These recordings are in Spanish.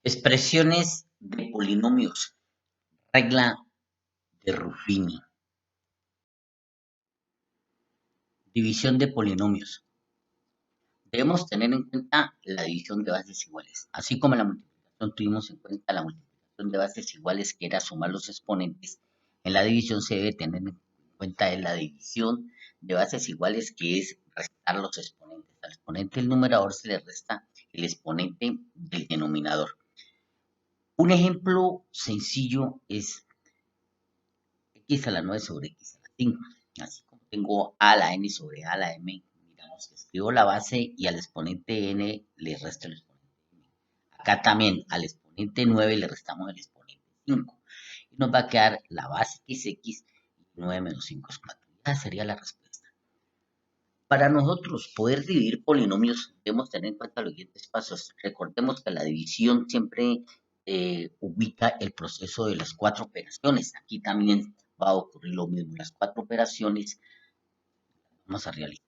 Expresiones de polinomios. Regla de Ruffini. División de polinomios. Debemos tener en cuenta la división de bases iguales. Así como en la multiplicación tuvimos en cuenta la multiplicación de bases iguales, que era sumar los exponentes, en la división se debe tener en cuenta la división de bases iguales, que es restar los exponentes. Al exponente del numerador se le resta el exponente del denominador. Un ejemplo sencillo es x a la 9 sobre x a la 5. Así como tengo a a la n sobre a a la m, digamos que escribo la base y al exponente n le resto el exponente n. Acá también al exponente 9 le restamos el exponente 5. Y nos va a quedar la base que es x y 9 menos 5 es 4. Esa sería la respuesta. Para nosotros poder dividir polinomios debemos tener en cuenta los siguientes pasos. Recordemos que la división siempre ubica el proceso de las 4 operaciones. Aquí también va a ocurrir lo mismo. Las 4 operaciones vamos a realizar.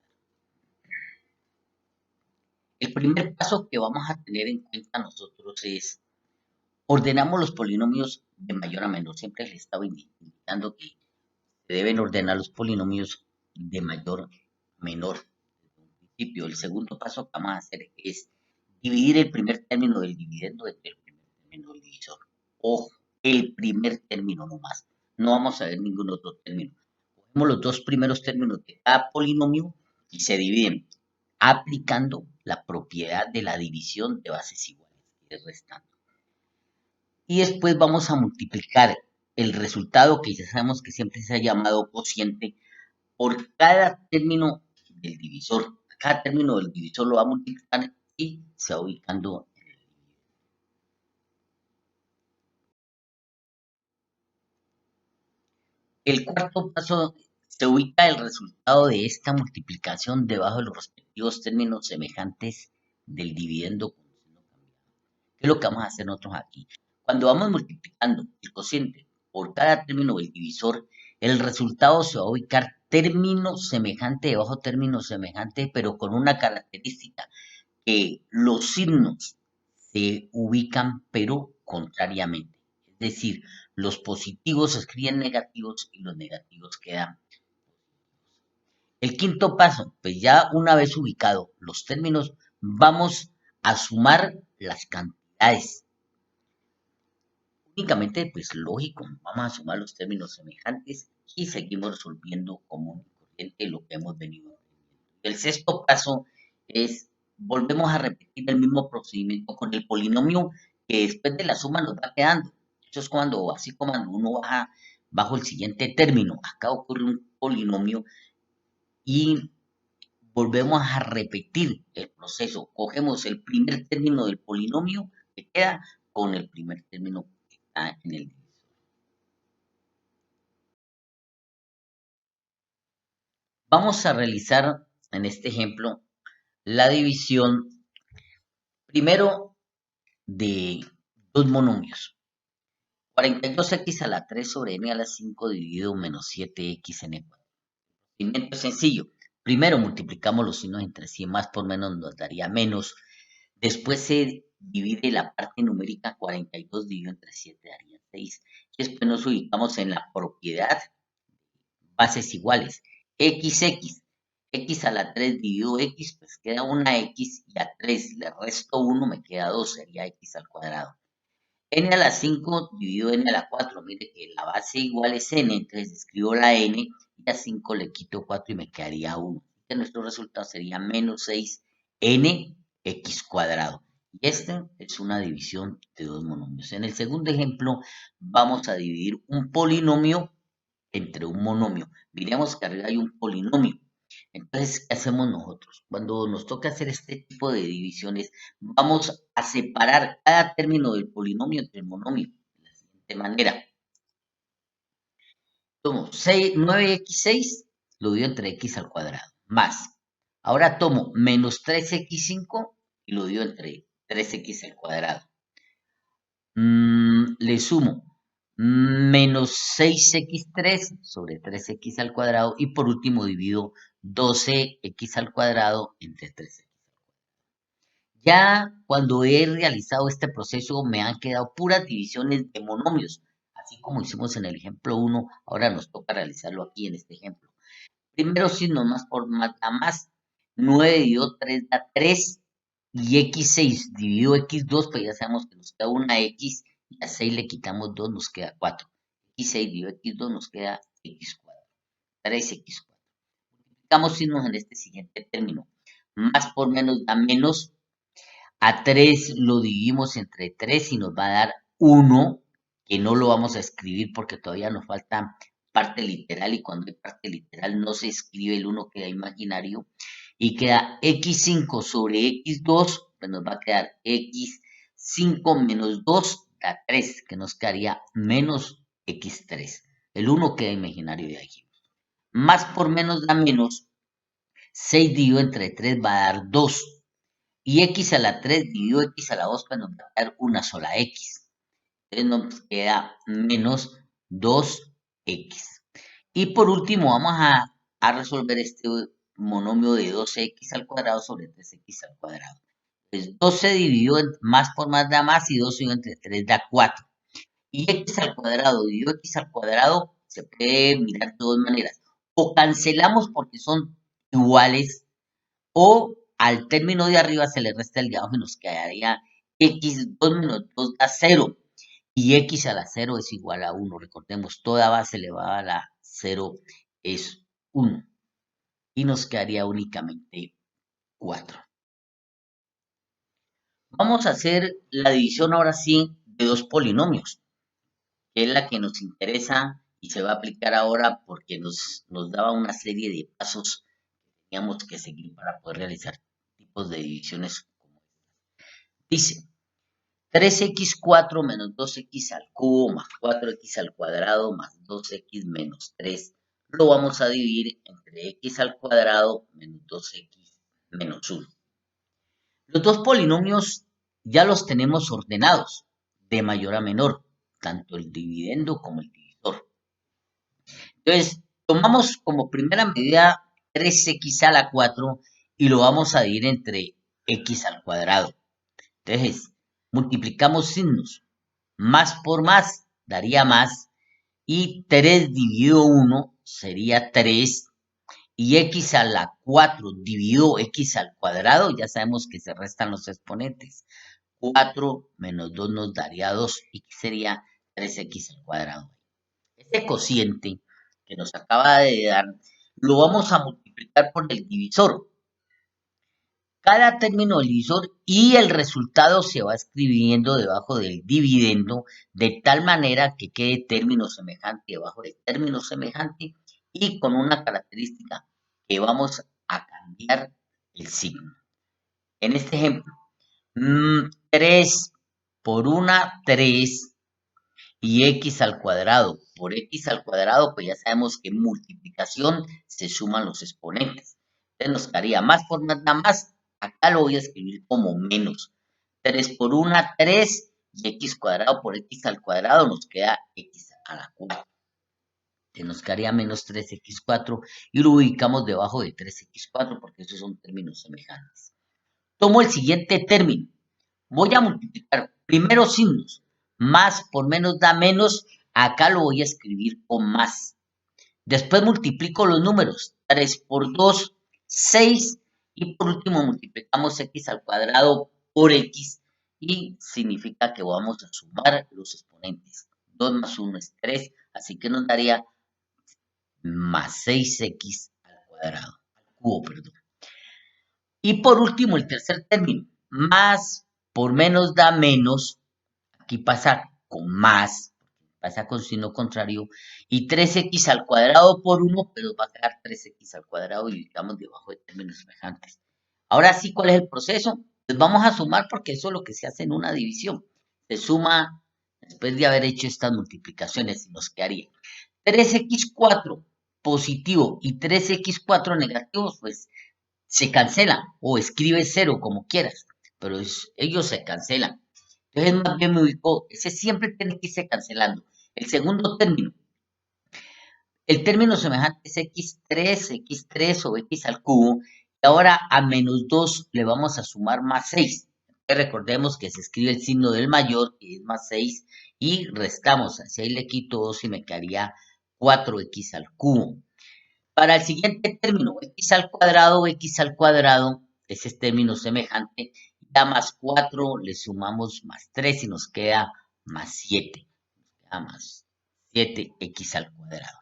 El primer paso que vamos a tener en cuenta nosotros es ordenamos los polinomios de mayor a menor. Siempre les estaba indicando que se deben ordenar los polinomios de mayor a menor. El segundo paso que vamos a hacer es dividir el primer término del dividendo entre el primer término del divisor. Ojo, el primer término nomás. No vamos a ver ningún otro término. Cogemos los dos primeros términos de cada polinomio y se dividen aplicando la propiedad de la división de bases iguales, que es restando. Y después vamos a multiplicar el resultado, que ya sabemos que siempre se ha llamado cociente, por cada término del divisor. Cada término del divisor lo va a multiplicar y se va ubicando en el dividendo. El cuarto paso se ubica el resultado de esta multiplicación debajo de los respectivos términos semejantes del dividendo con signo cambiado. ¿Qué es lo que vamos a hacer nosotros aquí? Cuando vamos multiplicando el cociente por cada término del divisor, el resultado se va a ubicar término semejante debajo término semejante, pero con una característica, que los signos se ubican pero contrariamente. Es decir, los positivos se escriben negativos y los negativos quedan positivos. El quinto paso, pues ya una vez ubicados los términos, vamos a sumar las cantidades. Únicamente, pues lógico, vamos a sumar los términos semejantes y seguimos resolviendo común y corriente lo que hemos venido aprendiendo. El sexto paso es, volvemos a repetir el mismo procedimiento con el polinomio que después de la suma nos va quedando. Eso es cuando, así como uno baja bajo el siguiente término, acá ocurre un polinomio y volvemos a repetir el proceso. Cogemos el primer término del polinomio que queda con el primer término que está en el divisor. Vamos a realizar en este ejemplo la división primero de dos monomios. 42x a la 3 sobre n a la 5 dividido menos 7x n cuadrado. El procedimiento es sencillo. Primero multiplicamos los signos entre sí, más por menos nos daría menos. Después se divide la parte numérica, 42 dividido entre 7 daría 6. Después nos ubicamos en la propiedad bases iguales. X a la 3 dividido x, pues queda una x, y a 3 le resto 1, me queda 2, sería x al cuadrado. N a la 5 dividido n a la 4, mire que la base igual es n, entonces escribo la n, y a 5 le quito 4 y me quedaría 1. Que nuestro resultado sería menos 6n x cuadrado. Y esta es una división de dos monomios. En el segundo ejemplo vamos a dividir un polinomio entre un monomio. Miremos que arriba hay un polinomio. Entonces, ¿qué hacemos nosotros? Cuando nos toca hacer este tipo de divisiones, vamos a separar cada término del polinomio entre el monomio de la siguiente manera. Tomo 9x6, lo divido entre x al cuadrado, más. Ahora tomo menos 3x5 y lo divido entre 3x al cuadrado. Le sumo menos 6x3 sobre 3x al cuadrado y por último divido 12x al cuadrado entre 3x. Ya cuando he realizado este proceso me han quedado puras divisiones de monomios, así como hicimos en el ejemplo 1, ahora nos toca realizarlo aquí en este ejemplo. Primero signo más por más da más, 9 dividido 3 da 3, y x6 dividido x2, pues ya sabemos que nos queda una x, y a 6 le quitamos 2, nos queda 4. x6 dividido x2 nos queda x4, 3x4. Multiplicamos signos en este siguiente término. Más por menos da menos. A 3 lo dividimos entre 3 y nos va a dar 1, que no lo vamos a escribir porque todavía nos falta parte literal, y cuando hay parte literal no se escribe, el 1 queda imaginario, y queda x5 sobre x2, pues nos va a quedar x5 menos 2 da 3, que nos quedaría menos x3. El 1 queda imaginario de aquí. Más por menos da menos, 6 dividido entre 3 va a dar 2. Y x a la 3 dividido x a la 2, pues nos va a dar una sola x. Entonces nos queda menos 2x. Y por último vamos a resolver este monomio de 12x al cuadrado sobre 3x al cuadrado. Entonces 12 dividido más por más da más, y 12 dividido entre 3 da 4. Y x al cuadrado dividido x al cuadrado se puede mirar de dos maneras. O cancelamos porque son iguales, o al término de arriba se le resta el de abajo y nos quedaría x2 menos 2 da 0. Y x a la 0 es igual a 1. Recordemos, toda base elevada a la 0 es 1. Y nos quedaría únicamente 4. Vamos a hacer la división ahora sí de dos polinomios, que es la que nos interesa y se va a aplicar ahora porque nos daba una serie de pasos que teníamos que seguir para poder realizar tipos de divisiones como esta. Dice, 3x4 menos 2x al cubo más 4x al cuadrado más 2x menos 3 lo vamos a dividir entre x al cuadrado menos 2x menos 1. Los dos polinomios ya los tenemos ordenados de mayor a menor, tanto el dividendo como el divisor. Entonces, tomamos como primera medida 3x a la 4 y lo vamos a dividir entre x al cuadrado. Entonces, multiplicamos signos. Más por más daría más, y 3 dividido 1 sería 3, y x a la 4 dividido x al cuadrado, ya sabemos que se restan los exponentes. 4 menos 2 nos daría 2, y que sería 3x al cuadrado. Este cociente que nos acaba de dar, lo vamos a multiplicar por el divisor. Cada término del divisor y el resultado se va escribiendo debajo del dividendo, de tal manera que quede término semejante debajo del término semejante, y con una característica, que vamos a cambiar el signo. En este ejemplo, 3 por una 3, y x al cuadrado por x al cuadrado, pues ya sabemos que en multiplicación se suman los exponentes. Entonces nos quedaría más por más da más. Acá lo voy a escribir como menos. 3 por una 3, y x cuadrado por x al cuadrado nos queda x a la 4. Entonces nos quedaría menos 3x4, y lo ubicamos debajo de 3x4 porque esos son términos semejantes. Tomo el siguiente término. Voy a multiplicar primero signos. Más por menos da menos. Acá lo voy a escribir con más. Después multiplico los números. 3 por 2, 6. Y por último multiplicamos x al cuadrado por x. Y significa que vamos a sumar los exponentes. 2 más 1 es 3. Así que nos daría más 6x al cuadrado. Al cubo, perdón. Y por último, el tercer término. Más por menos da menos. Aquí pasa con más, pasa con signo contrario, y 3x al cuadrado por 1, pero va a quedar 3x al cuadrado y estamos debajo de términos semejantes. Ahora sí, ¿cuál es el proceso? Pues vamos a sumar porque eso es lo que se hace en una división. Se suma después de haber hecho estas multiplicaciones y nos quedaría 3x4 positivo y 3x4 negativo, pues se cancelan, o escribe 0 como quieras, pero ellos se cancelan. Entonces, más bien me ubico, ese siempre tiene que irse cancelando. El segundo término, el término semejante es x3 o x al cubo, y ahora a menos 2 le vamos a sumar más 6. Recordemos que se escribe el signo del mayor, que es más 6, y restamos. Así ahí le quito 2 y me quedaría 4x al cubo. Para el siguiente término, x al cuadrado, ese es término semejante, ya más 4, le sumamos más 3 y nos queda más 7. Ya más 7x al cuadrado.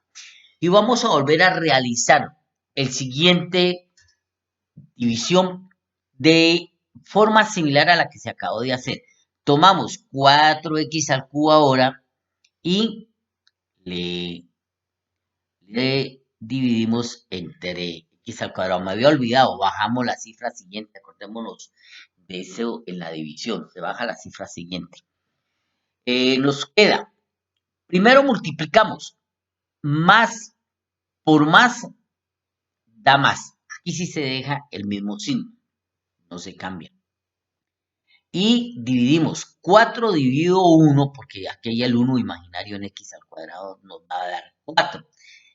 Y vamos a volver a realizar el siguiente división de forma similar a la que se acabó de hacer. Tomamos 4x al cubo ahora y le dividimos entre x al cuadrado. Me había olvidado, bajamos la cifra siguiente, acordémonos de eso en la división, se baja la cifra siguiente. Nos queda, primero multiplicamos, más por más da más. Aquí sí se deja el mismo signo, no se cambia. Y dividimos 4 dividido 1, porque aquí hay el 1 imaginario en x al cuadrado, nos va a dar 4.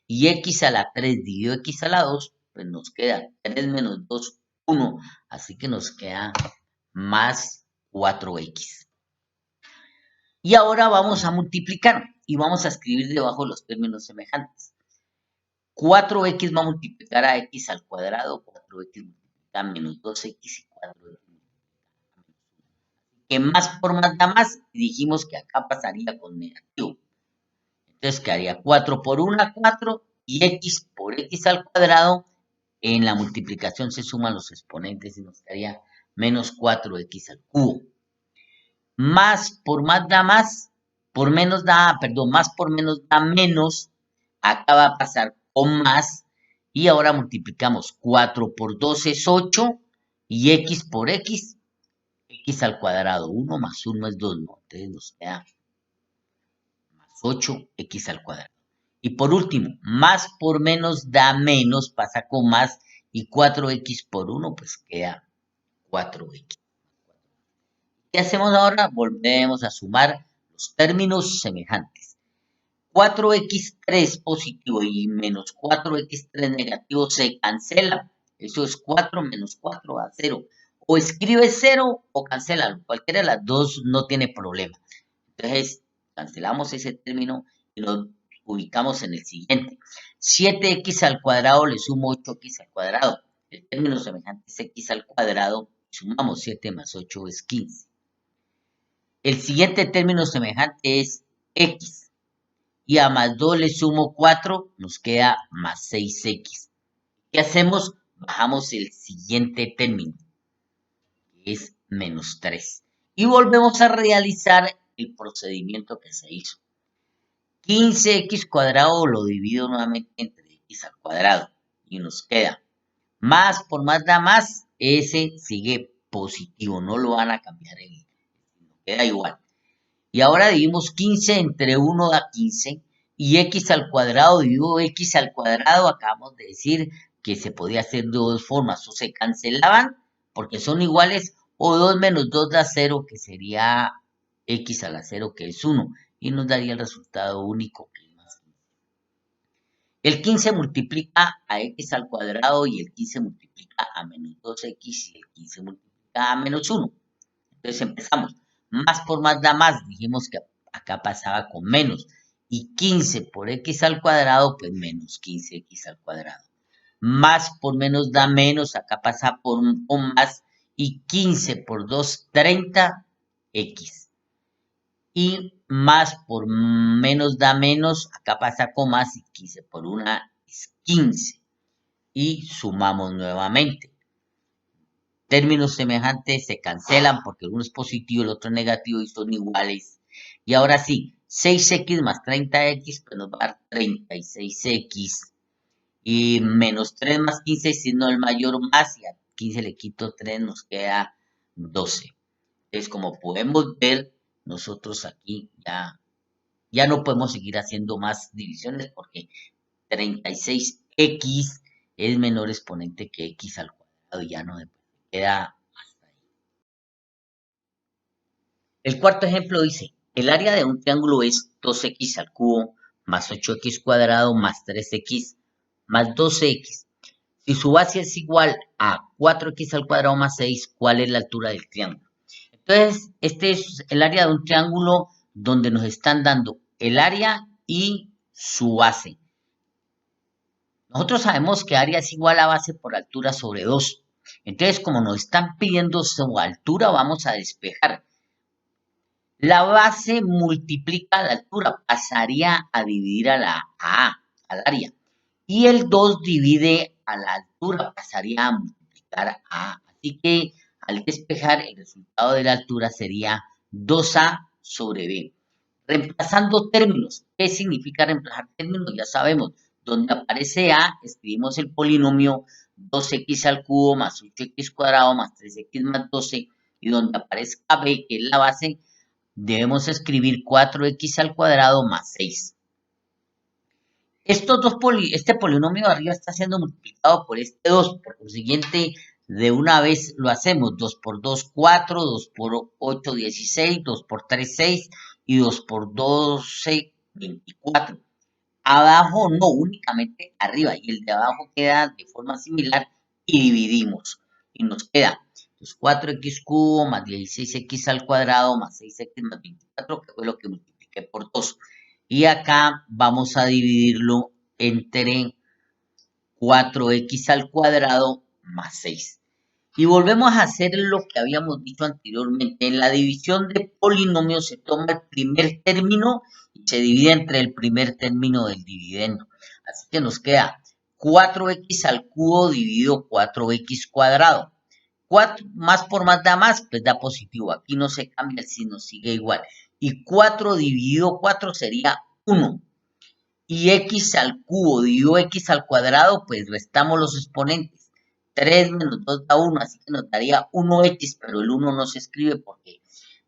Y x a la 3 dividido x a la 2, pues nos queda 3 menos 2, 1. Así que nos queda más 4x. Y ahora vamos a multiplicar y vamos a escribir debajo los términos semejantes. 4x va a multiplicar a x al cuadrado, 4x multiplica a menos 2x y 4x que más por más da más, y dijimos que acá pasaría con negativo. Entonces quedaría 4 por 1, 4, y x por x al cuadrado, en la multiplicación se suman los exponentes y nos quedaría menos 4x al cubo. Más por más da más, por menos da, perdón, más por menos da menos, acá va a pasar con más, y ahora multiplicamos 4 por 2 es 8, y x por x al cuadrado, 1 más 1 es 2, ¿no? Entonces nos queda más 8x al cuadrado. Y por último, más por menos da menos, pasa con más, y 4x por 1, pues queda 4x. ¿Qué hacemos ahora? Volvemos a sumar los términos semejantes. 4x3 positivo y menos 4x3 negativo se cancelan. Eso es 4 menos 4 da 0. O escribe 0 o cancélalo. Cualquiera de las dos no tiene problema. Entonces, cancelamos ese término y lo ubicamos en el siguiente. 7x al cuadrado le sumo 8x al cuadrado. El término semejante es x al cuadrado. Sumamos 7 más 8 es 15. El siguiente término semejante es x. Y a más 2 le sumo 4, nos queda más 6x. ¿Qué hacemos? Bajamos el siguiente término, que es menos 3. Y volvemos a realizar el procedimiento que se hizo. 15x cuadrado lo divido nuevamente entre x al cuadrado. Y nos queda más por más da más, ese sigue positivo, no lo van a cambiar, queda igual. Y ahora dividimos 15 entre 1 da 15 y x al cuadrado dividido x al cuadrado, acabamos de decir que se podía hacer de dos formas, o se cancelaban porque son iguales, o 2 menos 2 da 0, que sería x a la 0, que es 1, y nos daría el resultado único, que es más 15. El 15 multiplica a x al cuadrado y el 15 multiplica a menos 2x y el 15 multiplica a menos 1. Entonces empezamos. Más por más da más. Dijimos que acá pasaba con menos. Y 15 por x al cuadrado, pues menos 15x al cuadrado. Más por menos da menos. Acá pasa por más. Y 15 por 2, 30x. Y más por menos da menos. Acá pasa con más. Y 15 por 1 es 15. Y sumamos nuevamente. Términos semejantes se cancelan porque uno es positivo, el otro es negativo y son iguales. Y ahora sí, 6x más 30x, pues nos va a dar 36x. Y menos 3 más 15, siendo el mayor más, y a 15 le quito 3, nos queda 12. Entonces, como podemos ver, nosotros aquí ya no podemos seguir haciendo más divisiones porque 36x es menor exponente que x al cuadrado y ya no queda. El cuarto ejemplo dice, el área de un triángulo es 2x al cubo más 8x cuadrado más 3x más 12x. Si su base es igual a 4x al cuadrado más 6, ¿cuál es la altura del triángulo? Entonces, este es el área de un triángulo donde nos están dando el área y su base. Nosotros sabemos que área es igual a base por altura sobre 2. Entonces, como nos están pidiendo su altura, vamos a despejar. La base multiplica la altura, pasaría a dividir al área. Y el 2 divide a la altura, pasaría a multiplicar a A. Así que al despejar, el resultado de la altura sería 2A sobre B. Reemplazando términos. ¿Qué significa reemplazar términos? Ya sabemos. Donde aparece A, escribimos el polinomio 2x al cubo más 8x cuadrado más 3x más 12. Y donde aparezca B, que es la base, debemos escribir 4x al cuadrado más 6. Este polinomio de arriba está siendo multiplicado por este 2, por consiguiente, de una vez lo hacemos. 2 por 2, 4, 2 por 8, 16, 2 por 3, 6 y 2 por 12, 24. Abajo no, únicamente arriba, y el de abajo queda de forma similar y dividimos. Y nos queda 4x cubo más 16x al cuadrado más 6x más 24, que fue lo que multipliqué por 2. Y acá vamos a dividirlo entre 4x al cuadrado más 6. Y volvemos a hacer lo que habíamos dicho anteriormente. En la división de polinomios se toma el primer término y se divide entre el primer término del dividendo. Así que nos queda 4x al cubo dividido 4x cuadrado. 4 más por más da más, pues da positivo. Aquí no se cambia el signo, sigue igual. Y 4 dividido 4 sería 1. Y x al cubo dividido x al cuadrado, pues restamos los exponentes. 3 menos 2 da 1, así que nos daría 1x, pero el 1 no se escribe porque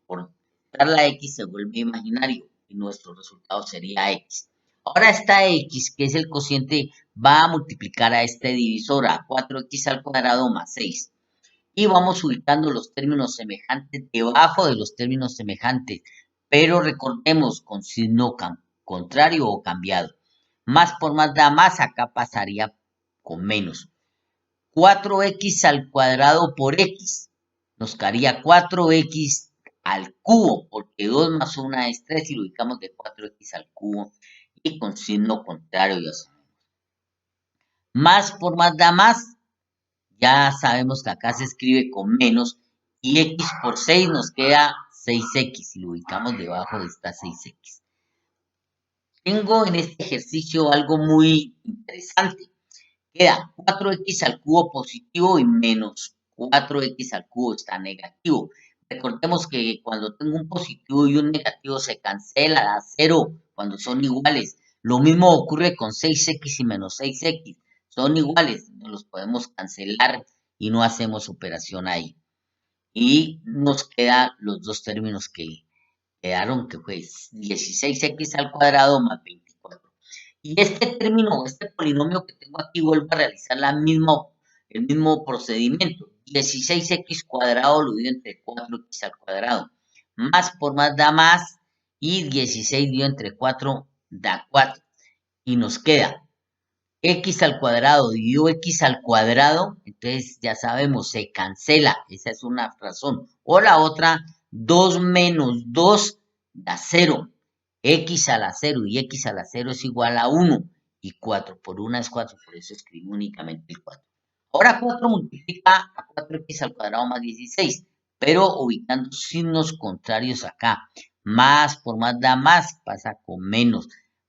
por dar la x se vuelve imaginario y nuestro resultado sería x. Ahora esta x, que es el cociente, va a multiplicar a este divisor, a 4x al cuadrado más 6. Y vamos ubicando los términos semejantes debajo de los términos semejantes, pero recordemos con signo contrario o cambiado. Más por más da más, acá pasaría con menos. 4x al cuadrado por x nos quedaría 4x al cubo, porque 2 más 1 es 3 y lo ubicamos de 4x al cubo y con signo contrario ya sabemos. Más por más da más, ya sabemos que acá se escribe con menos y x por 6 nos queda 6x y lo ubicamos debajo de esta 6x. Tengo en este ejercicio algo muy interesante. Queda 4x al cubo positivo y menos 4x al cubo está negativo. Recordemos que cuando tengo un positivo y un negativo se cancela, da 0 cuando son iguales. Lo mismo ocurre con 6x y menos 6x. Son iguales, los podemos cancelar y no hacemos operación ahí. Y nos quedan los dos términos que quedaron, que fue 16x al cuadrado más 24. Y este término, este polinomio que tengo aquí, vuelvo a realizar el mismo procedimiento. 16x cuadrado lo divido entre 4x al cuadrado. Más por más da más. Y 16 dividido entre 4 da 4. Y nos queda x al cuadrado dividido x al cuadrado. Entonces ya sabemos, se cancela. Esa es una razón. O la otra, 2 menos 2 da 0. X a la 0 y x a la 0 es igual a 1. Y 4 por 1 es 4, por eso escribo únicamente el 4. Ahora 4 multiplica a 4x al cuadrado más 16, pero ubicando signos contrarios acá. Más por más da más, pasa con menos.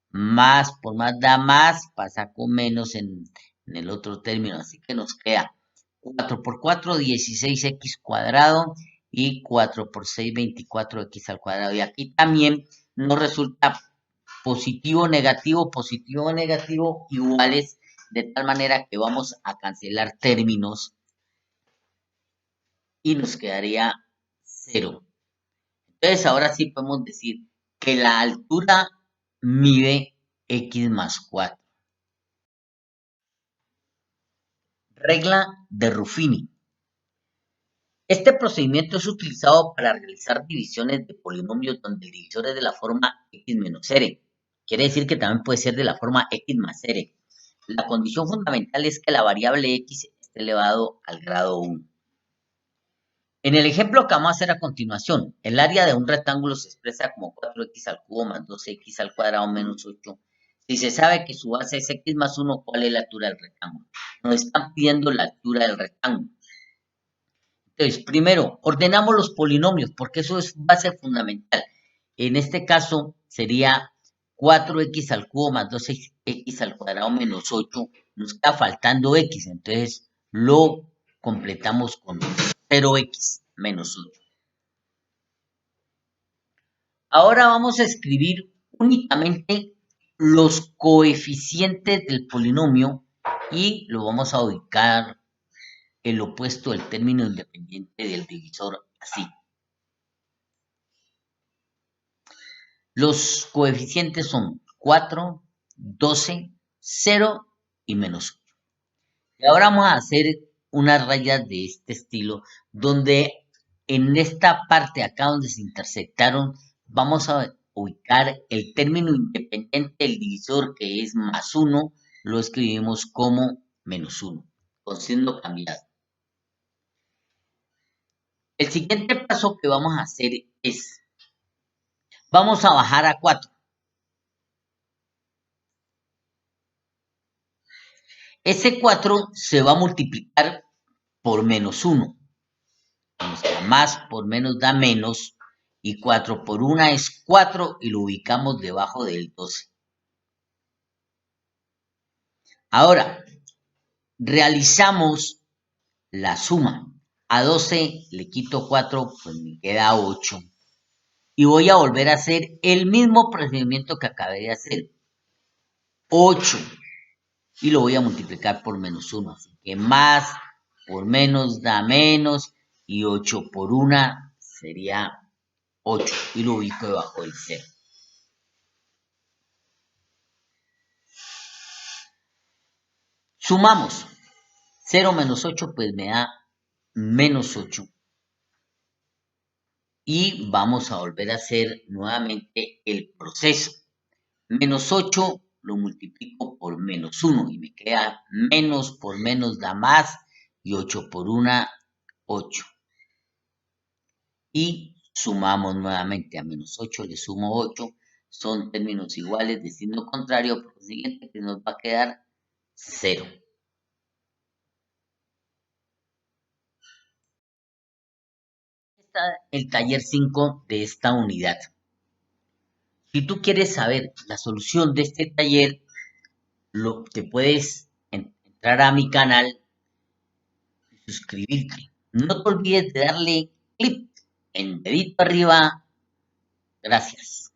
Más por más da más, pasa con menos en el otro término. Así que nos queda 4 por 4, 16x cuadrado y 4 por 6, 24x al cuadrado. Y aquí también nos resulta positivo, negativo, iguales, de tal manera que vamos a cancelar términos y nos quedaría 0. Entonces ahora sí podemos decir que la altura mide x más 4. Regla de Ruffini. Este procedimiento es utilizado para realizar divisiones de polinomios donde el divisor es de la forma x menos r. Quiere decir que también puede ser de la forma x más r. La condición fundamental es que la variable x esté elevado al grado 1. En el ejemplo que vamos a hacer a continuación, el área de un rectángulo se expresa como 4x al cubo más 2x al cuadrado menos 8. Si se sabe que su base es x más 1, ¿cuál es la altura del rectángulo? Nos están pidiendo la altura del rectángulo. Entonces, primero, ordenamos los polinomios, porque eso es base fundamental. En este caso, sería 4x al cubo más 2x al cuadrado menos 8. Nos está faltando x, entonces lo completamos con 0x menos 8. Ahora vamos a escribir únicamente los coeficientes del polinomio y lo vamos a ubicar el opuesto del término independiente del divisor así. Los coeficientes son 4, 12, 0 y menos 8. Y ahora vamos a hacer unas rayas de este estilo, donde en esta parte acá donde se intersectaron, vamos a ubicar el término independiente del divisor, que es más 1, lo escribimos como menos 1, con signo cambiado. El siguiente paso que vamos a hacer es, vamos a bajar a 4. Ese 4 se va a multiplicar por menos 1. Más por menos da menos, y 4 por 1 es 4 y lo ubicamos debajo del 12. Ahora, realizamos la suma. A 12 le quito 4, pues me queda 8. Y voy a volver a hacer el mismo procedimiento que acabé de hacer. 8. Y lo voy a multiplicar por menos 1. Así que más por menos da menos, y 8 por 1 sería 8. Y lo ubico debajo del 0. Sumamos. 0 menos 8 pues me da menos 8. Y vamos a volver a hacer nuevamente el proceso. Menos 8 lo multiplico por menos 1 y me queda menos por menos da más, y 8 por 1, 8. Y sumamos nuevamente. A menos 8 le sumo 8. Son términos iguales de signo contrario, por lo siguiente que nos va a quedar 0. Está el taller 5 de esta unidad. Si tú quieres saber la solución de este taller, te puedes entrar a mi canal y suscribirte. No te olvides de darle clic en dedito arriba. Gracias.